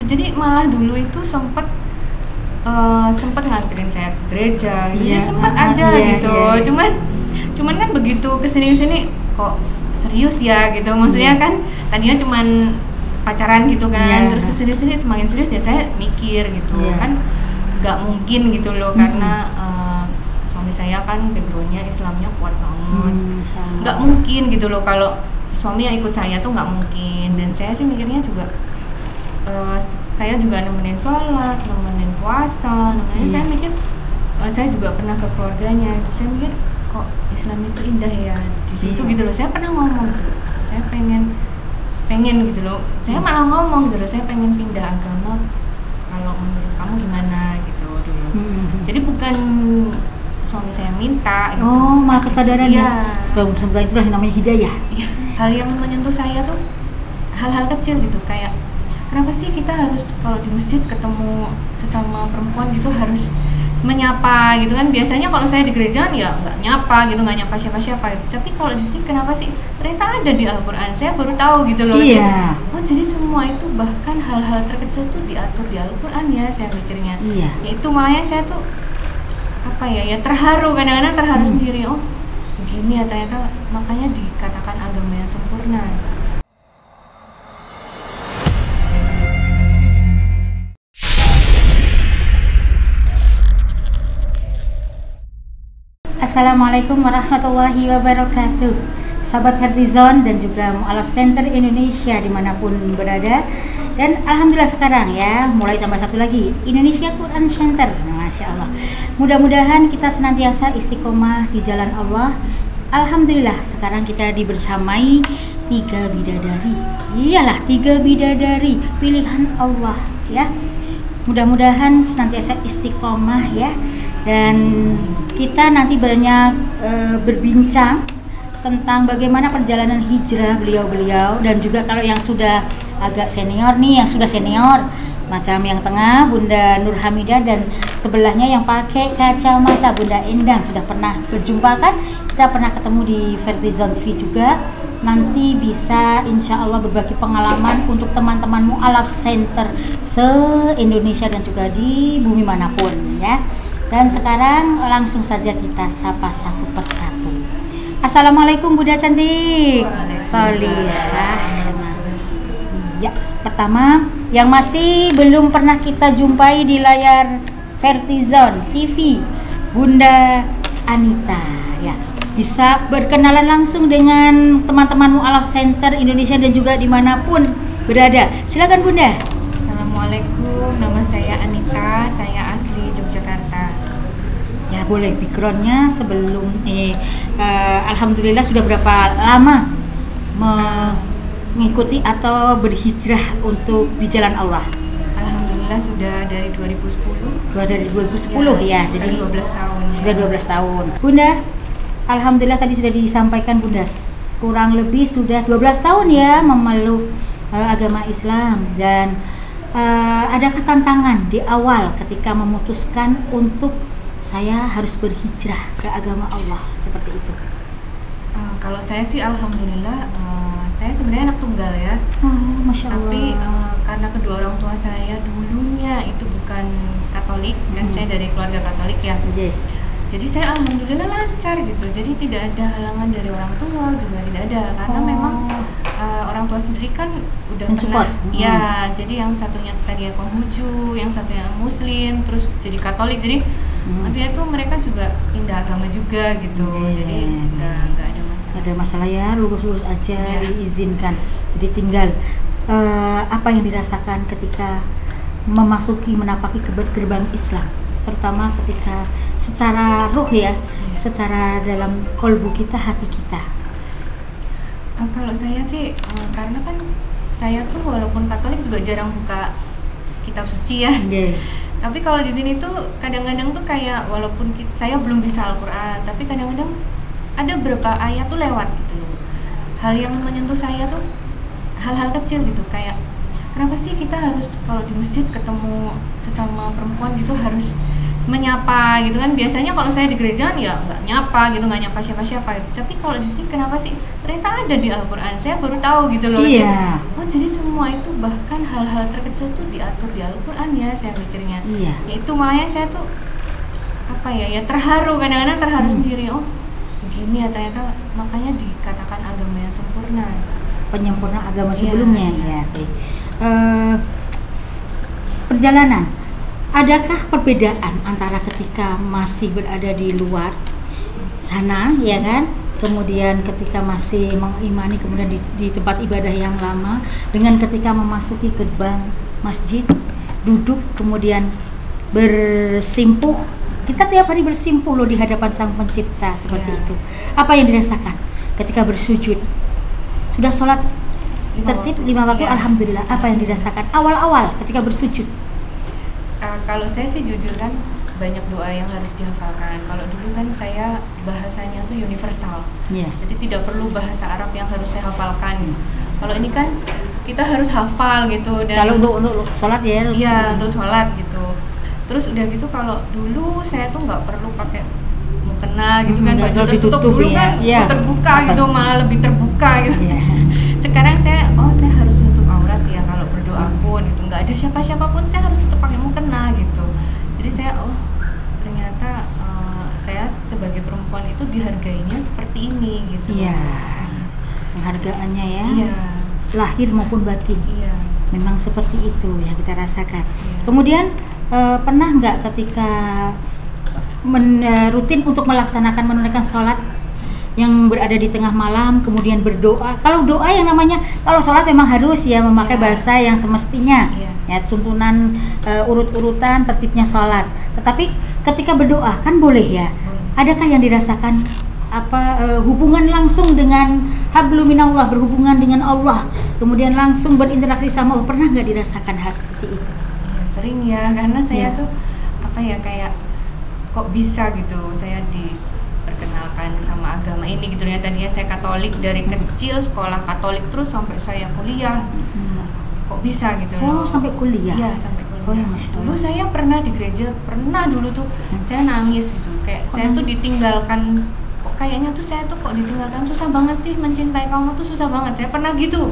Jadi malah dulu itu sempat nganterin saya ke gereja, jadi sempat ada gitu. Cuman kan begitu kesini kok serius ya gitu. Maksudnya kan tadinya cuman pacaran gitu kan, terus kesini semakin serius ya saya mikir gitu kan nggak mungkin gitu loh, karena suami saya kan backgroundnya Islamnya kuat banget, nggak mungkin gitu loh kalau suami yang ikut saya tuh nggak mungkin. Dan saya sih mikirnya juga saya juga nemenin sholat, nemenin puasa, saya mikir saya juga pernah ke keluarganya itu, saya mikir kok Islam itu indah ya di situ gitu loh. Saya pernah ngomong tuh, saya pengen gitu loh, saya malah ngomong gitu loh, saya pengen pindah agama, kalau menurut kamu gimana gitu dulu. Jadi bukan suami saya minta gitu. Oh, malah kesadaran ya. Semoga itulah yang namanya hidayah. Hal yang menyentuh saya tuh hal-hal kecil gitu, kayak kenapa sih kita harus kalau di masjid ketemu sesama perempuan gitu harus menyapa gitu kan. Biasanya kalau saya di gereja ya nggak nyapa gitu, nggak nyapa siapa-siapa gitu. Tapi kalau di sini kenapa sih? Ternyata ada di Al-Quran, saya baru tahu gitu loh. Oh jadi semua itu bahkan hal-hal terkecil tuh diatur di Al-Quran ya, saya mikirnya. Ya itu makanya saya tuh terharu, kadang-kadang terharu sendiri. Oh begini ya ternyata, makanya dikatakan agama yang sempurna. Assalamualaikum warahmatullahi wabarakatuh, sahabat Vertizon dan juga Mu'alaf Center Indonesia dimanapun berada. Dan alhamdulillah sekarang ya mulai tambah satu lagi, Indonesia Quran Center. Masya Allah, mudah-mudahan kita senantiasa istiqomah di jalan Allah. Alhamdulillah sekarang kita dibersamai 3 bidadari. Iyalah 3 bidadari pilihan Allah ya. Mudah-mudahan senantiasa istiqomah ya. Dan kita nanti banyak berbincang tentang bagaimana perjalanan hijrah beliau-beliau, dan juga kalau yang sudah agak senior nih, yang sudah senior macam yang tengah Bunda Nur Hamidah, dan sebelahnya yang pakai kacamata Bunda Endang, sudah pernah berjumpa kan? Kita pernah ketemu di Vertizon TV juga. Nanti bisa insya Allah berbagi pengalaman untuk teman-teman Mu'alaf Center se-Indonesia dan juga di bumi manapun ya. Dan sekarang langsung saja kita sapa satu persatu. Assalamualaikum Bunda cantik. Solihah. Ya, pertama yang masih belum pernah kita jumpai di layar Vertizon TV, Bunda Anita ya. Bisa berkenalan langsung dengan teman-teman Mu'alaf Center Indonesia dan juga dimanapun berada. Silakan Bunda. Assalamualaikum, nama saya Anita, saya asli Yogyakarta. Ya boleh backgroundnya sebelum alhamdulillah sudah berapa lama mengikuti atau berhijrah untuk di jalan Allah? Alhamdulillah sudah dari 2010. Dari 2010 ya, jadi 12 tahun. Sudah 12 tahun. Bunda, alhamdulillah tadi sudah disampaikan Bunda, kurang lebih sudah 12 tahun ya memeluk agama Islam. Dan adakah tantangan di awal ketika memutuskan untuk saya harus berhijrah ke agama Allah seperti itu? Kalau saya sih alhamdulillah, saya sebenarnya anak tunggal ya. Masya Allah. Tapi karena kedua orang tua saya dulunya itu bukan Katolik, dan saya dari keluarga Katolik ya. Jadi saya alhamdulillah lancar gitu. Jadi tidak ada halangan dari orang tua, juga tidak ada, karena memang orang tua sendiri kan udah pernah ya. Jadi yang satunya tadi Konghucu, yang satunya Muslim, terus jadi Katolik. Jadi maksudnya tuh mereka juga pindah agama juga gitu. Jadi nggak ada masalah. Ada masalah ya, lurus-lurus aja diizinkan. Jadi tinggal apa yang dirasakan ketika menapaki gerbang Islam, terutama ketika secara ruh ya, secara dalam kolbu kita, hati kita. Kalau saya sih karena kan saya tuh walaupun Katolik juga jarang buka kitab suci ya. Tapi kalau di sini tuh kadang-kadang tuh kayak walaupun saya belum bisa Al-Quran, tapi kadang-kadang ada beberapa ayat tuh lewat gitu loh. Hal yang menyentuh saya tuh hal-hal kecil gitu, kayak kenapa sih kita harus kalau di masjid ketemu sesama perempuan gitu harus menyapa gitu kan. Biasanya kalau saya di gereja ya nggak nyapa gitu, nggak nyapa siapa-siapa gitu. Tapi kalau di sini kenapa sih? Ternyata ada di Al-Quran, saya baru tahu gitu loh. Oh jadi semua itu bahkan hal-hal terkecil tuh diatur di Al-Quran ya, saya mikirnya. Iya. Itu makanya saya tuh apa ya terharu, kadang-kadang terharu sendiri. Oh begini ya ternyata, makanya dikatakan agama yang sempurna. Penyempurna agama sebelumnya ya. Perjalanan, adakah perbedaan antara ketika masih berada di luar sana ya kan, kemudian ketika masih mengimani kemudian di tempat ibadah yang lama, dengan ketika memasuki gerbang masjid, duduk kemudian bersimpuh, kita tiap hari bersimpuh loh di hadapan Sang Pencipta seperti itu. Apa yang dirasakan ketika bersujud? Sudah sholat tertib 5 waktu, alhamdulillah. Apa yang dirasakan awal-awal ketika bersujud? Kalau saya sih jujur kan banyak doa yang harus dihafalkan. Kalau dulu kan saya bahasanya tuh universal, jadi tidak perlu bahasa Arab yang harus saya hafalkan. Kalau ini kan kita harus hafal gitu. Dan kalau untuk sholat ya? Iya, untuk sholat gitu. Terus udah gitu kalau dulu saya tuh nggak perlu pakai mukena gitu kan, baju tertutup dulu kan terbuka gitu, malah lebih terbuka gitu. Sekarang saya harus nutup aurat ya kalau berdoa pun gitu, nggak ada siapa-siapa pun saya harus tetap pakai mukena gitu. Jadi saya ternyata saya sebagai perempuan itu dihargainya seperti ini gitu. Iya, penghargaannya ya. Iya. Lahir maupun batin. Iya. Memang seperti itu yang kita rasakan. Iya. Kemudian pernah nggak ketika rutin untuk menunaikan sholat yang berada di tengah malam kemudian berdoa? Kalau doa yang namanya, kalau sholat memang harus ya memakai bahasa yang semestinya, ya tuntunan urut-urutan tertibnya sholat. Tetapi ketika berdoa kan boleh ya. Adakah yang dirasakan hubungan langsung dengan hablum minallah, berhubungan dengan Allah, kemudian langsung berinteraksi sama Allah? Pernah nggak dirasakan hal seperti itu? Ya sering ya, karena saya tuh kayak kok bisa gitu saya diperkenalkan sama agama ini gitu ya. Tadinya saya Katolik dari kecil, sekolah Katolik terus sampai saya kuliah. Kok bisa gitu loh. Sampai kuliah? Iya, sampai kuliah. Dulu saya pernah di gereja, dulu tuh saya nangis gitu. Kayak saya tuh ditinggalkan, kok kayaknya tuh saya tuh kok ditinggalkan, susah banget sih mencintai kamu tuh, susah banget. Saya pernah gitu.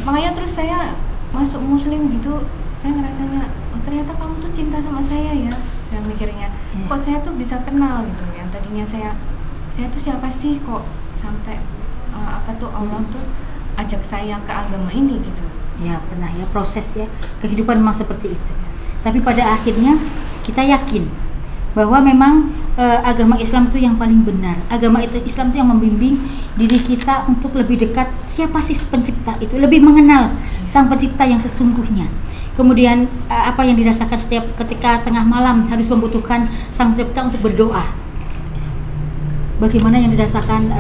Makanya terus saya masuk Muslim gitu, saya ngerasanya ternyata kamu tuh cinta sama saya ya. Saya mikirnya, kok saya tuh bisa kenal gitu. Yang tadinya saya tuh siapa sih, kok sampai Allah tuh ajak saya ke agama ini gitu. Ya pernah ya, proses ya, kehidupan memang seperti itu. Tapi pada akhirnya kita yakin bahwa memang agama Islam itu yang paling benar. Agama Islam itu yang membimbing diri kita untuk lebih dekat siapa sih pencipta itu, lebih mengenal Sang Pencipta yang sesungguhnya. Kemudian apa yang dirasakan setiap ketika tengah malam harus membutuhkan Sang Pencipta untuk berdoa. Bagaimana yang dirasakan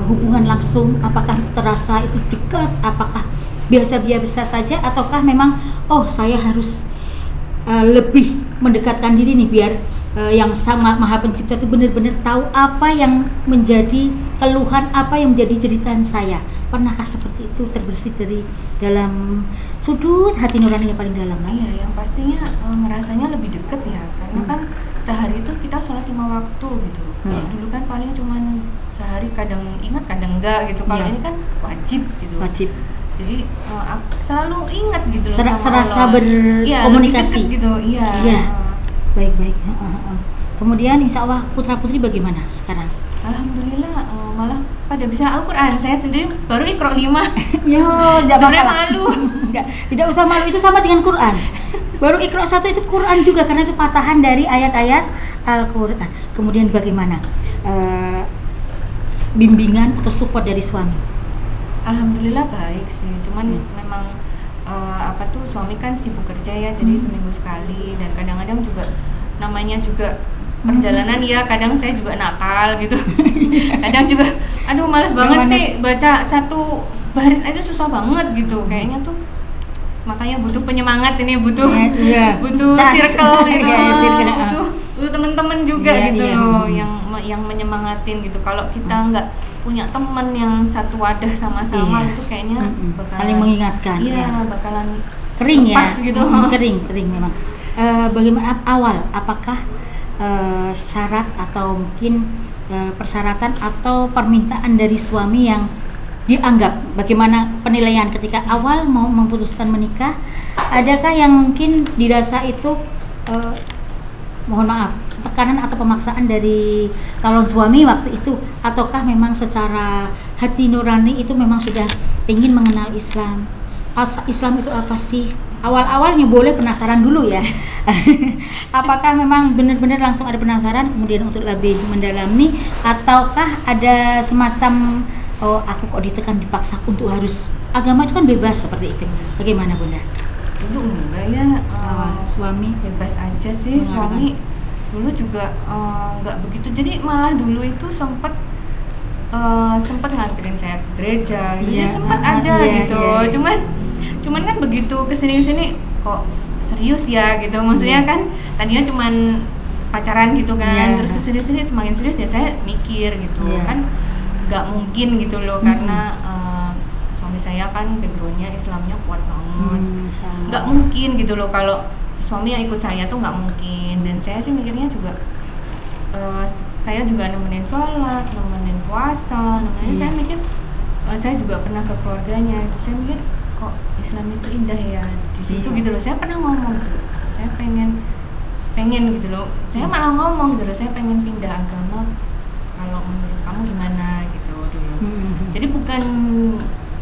hubungan langsung? Apakah terasa itu dekat? Apakah biasa-biasa saja? Ataukah memang saya harus lebih mendekatkan diri nih biar yang sama Maha Pencipta itu benar-benar tahu apa yang menjadi keluhan, apa yang menjadi jeritan saya? Pernahkah seperti itu, terbersih dari dalam sudut hati nurani yang paling dalam? Iya, yang pastinya ngerasanya lebih deket ya, karena kan sehari itu kita sholat 5 waktu gitu. Kalau dulu kan paling cuman sehari, kadang ingat kadang enggak gitu. Kalau ini kan wajib gitu. Wajib. Jadi selalu ingat gitu. Serasa berkomunikasi gitu. Iya. Baik. Kemudian insya Allah putra putri bagaimana sekarang? Alhamdulillah malah pada bisa Al-Quran. Saya sendiri baru Iqra 5. Ya, jangan malu. Tidak usah malu, itu sama dengan Quran. Baru Iqra 1 itu Quran juga, karena itu patahan dari ayat-ayat Al-Quran. Kemudian bagaimana bimbingan atau support dari suami? Alhamdulillah baik sih. Cuman memang suami kan sibuk kerja ya, jadi seminggu sekali, dan kadang-kadang juga namanya juga perjalanan ya, kadang saya juga nakal gitu. Kadang juga malas banget sih baca satu baris aja, susah banget gitu kayaknya tuh. Makanya butuh penyemangat ini, butuh circle gitu. Butuh teman-teman juga gitu loh yang menyemangatin gitu. Kalau kita nggak punya teman yang satu wadah sama-sama itu kayaknya bakalan saling mengingatkan. Bakalan kering lepas gitu. Kering memang. Bagaimana awal? Apakah syarat atau mungkin persyaratan atau permintaan dari suami yang dianggap? Bagaimana penilaian ketika awal mau memutuskan menikah? Adakah yang mungkin dirasa itu mohon maaf, tekanan atau pemaksaan dari calon suami waktu itu, ataukah memang secara hati nurani itu memang sudah ingin mengenal Islam? Islam itu apa sih? Awal-awalnya boleh penasaran dulu ya. Apakah memang benar-benar langsung ada penasaran kemudian untuk lebih mendalami, ataukah ada semacam oh aku kok ditekan dipaksa untuk harus, agama itu kan bebas seperti itu. Bagaimana Bunda? Dulu enggak ya, suami bebas aja sih. Suami dulu juga enggak begitu, jadi malah dulu itu sempat nganterin saya ke gereja gitu. Ya, sempat ada gitu. Cuman kan begitu kesini kok serius ya gitu, maksudnya kan tadinya cuman pacaran gitu kan, terus kesini semakin serius ya saya mikir gitu kan nggak mungkin gitu loh, karena suami saya kan backgroundnya Islamnya kuat banget, nggak mungkin gitu loh kalau suami yang ikut saya tuh, nggak mungkin. Dan saya sih mikirnya juga saya juga nemenin sholat, nemenin puasa, saya mikir saya juga pernah ke keluarganya itu, saya mikir kok Islam itu indah ya di situ gitu loh. Saya pernah ngomong tuh, saya pengen gitu loh, saya malah ngomong gitu loh, saya pengen pindah agama, kalau menurut kamu gimana gitu dulu. Jadi bukan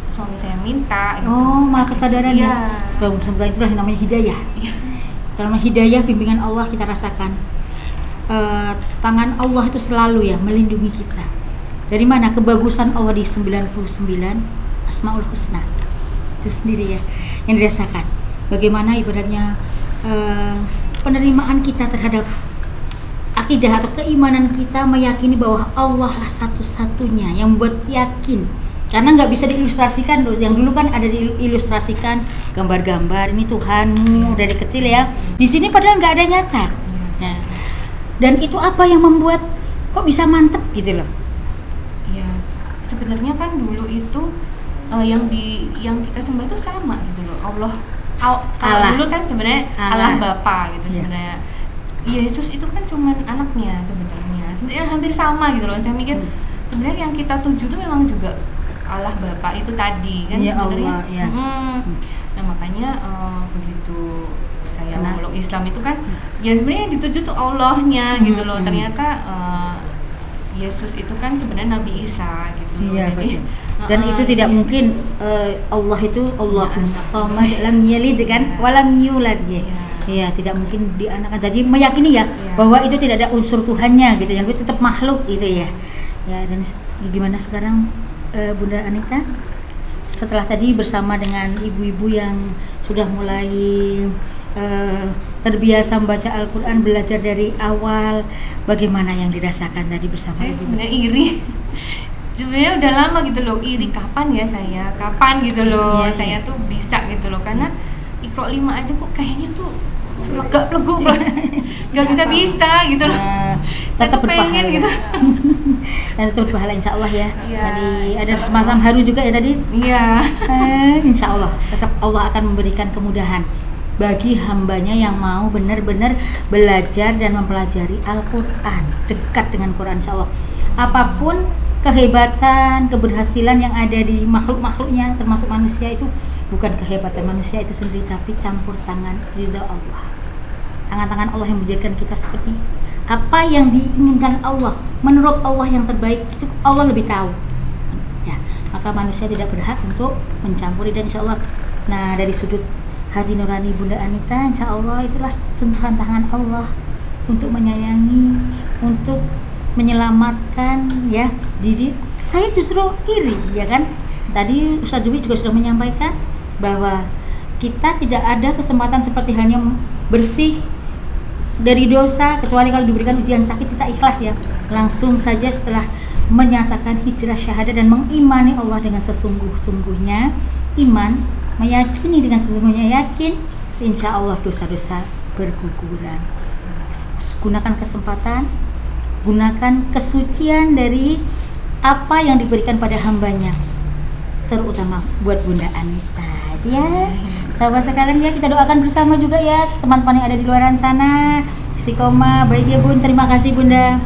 suami saya minta gitu. Oh, malah kesadaran ya. Semoga itulah yang namanya hidayah. Kalau hidayah, bimbingan Allah kita rasakan. Tangan Allah itu selalu ya melindungi kita. Dari mana kebagusan Allah di 99 Asmaul Husna itu sendiri ya yang dirasakan. Bagaimana ibaratnya penerimaan kita terhadap akidah atau keimanan kita, meyakini bahwa Allah lah satu-satunya yang membuat yakin. Karena nggak bisa diilustrasikan. Yang dulu kan ada diilustrasikan gambar-gambar, ini Tuhanmu dari kecil ya. Di sini padahal nggak ada nyata. Nah, dan itu apa yang membuat kok bisa mantep gitu loh? Ya sebenarnya kan dulu itu yang kita sembah itu sama gitu loh. Allah. Dulu kan sebenarnya Allah Bapa gitu sebenarnya. Yesus itu kan cuman anaknya sebenarnya hampir sama gitu loh. Saya mikir sebenarnya yang kita tuju itu memang juga Allah Bapa itu tadi kan ya sebenarnya. Allah, ya. Nah makanya begitu saya memeluk Islam itu kan ya sebenarnya yang dituju tuh Allahnya gitu loh. Ternyata Yesus itu kan sebenarnya Nabi Isa gitu loh. Iya, jadi dan itu tidak mungkin Allah itu Allahus Samad lam yalid kan walam yulad ya. Iya, tidak mungkin dianakan. Jadi meyakini ya bahwa itu tidak ada unsur Tuhannya gitu, yang itu tetap makhluk gitu ya. Ya, dan gimana sekarang Bunda Anita setelah tadi bersama dengan ibu-ibu yang sudah mulai terbiasa membaca Al-Quran, belajar dari awal, bagaimana yang dirasakan tadi bersama saya ibu? Sebenarnya iri. Sebenarnya udah lama gitu loh, iri kapan gitu loh saya tuh bisa gitu loh, karena Iqra 5 aja kok kayaknya tuh lega-leguk lah. Gak bisa gitu loh. Tetap berpahala gitu. Dan tetap berpahala insya Allah ya. Tadi ada semacam haru juga ya tadi. Iya. Insya Allah tetap Allah akan memberikan kemudahan bagi hambanya yang mau benar-benar belajar dan mempelajari Al-Quran, dekat dengan Quran insya Allah. Apapun kehebatan, keberhasilan yang ada di makhluk-makhluknya termasuk manusia itu bukan kehebatan manusia itu sendiri, tapi campur tangan ridha Allah. Tangan-tangan Allah yang menjadikan kita seperti apa yang diinginkan Allah, menurut Allah yang terbaik itu Allah lebih tahu ya, maka manusia tidak berhak untuk mencampuri. Dan insya Allah, nah dari sudut hati nurani Bunda Anita, insya Allah itulah sentuhan tangan Allah untuk menyayangi, untuk menyelamatkan ya diri. Saya justru iri ya kan, tadi Ustaz Dwi juga sudah menyampaikan bahwa kita tidak ada kesempatan seperti halnya bersih dari dosa kecuali kalau diberikan ujian sakit kita ikhlas ya, langsung saja setelah menyatakan hijrah syahadah dan mengimani Allah dengan sesungguh-sungguhnya iman, meyakini dengan sesungguhnya yakin, insya Allah dosa-dosa berguguran. Gunakan kesempatan, gunakan kesucian dari apa yang diberikan pada hambanya, terutama buat Bunda Anita ya. Sahabat sekalian ya, kita doakan bersama juga ya teman-teman yang ada di luaran sana istiqomah. Baik ya Bun, terima kasih Bunda.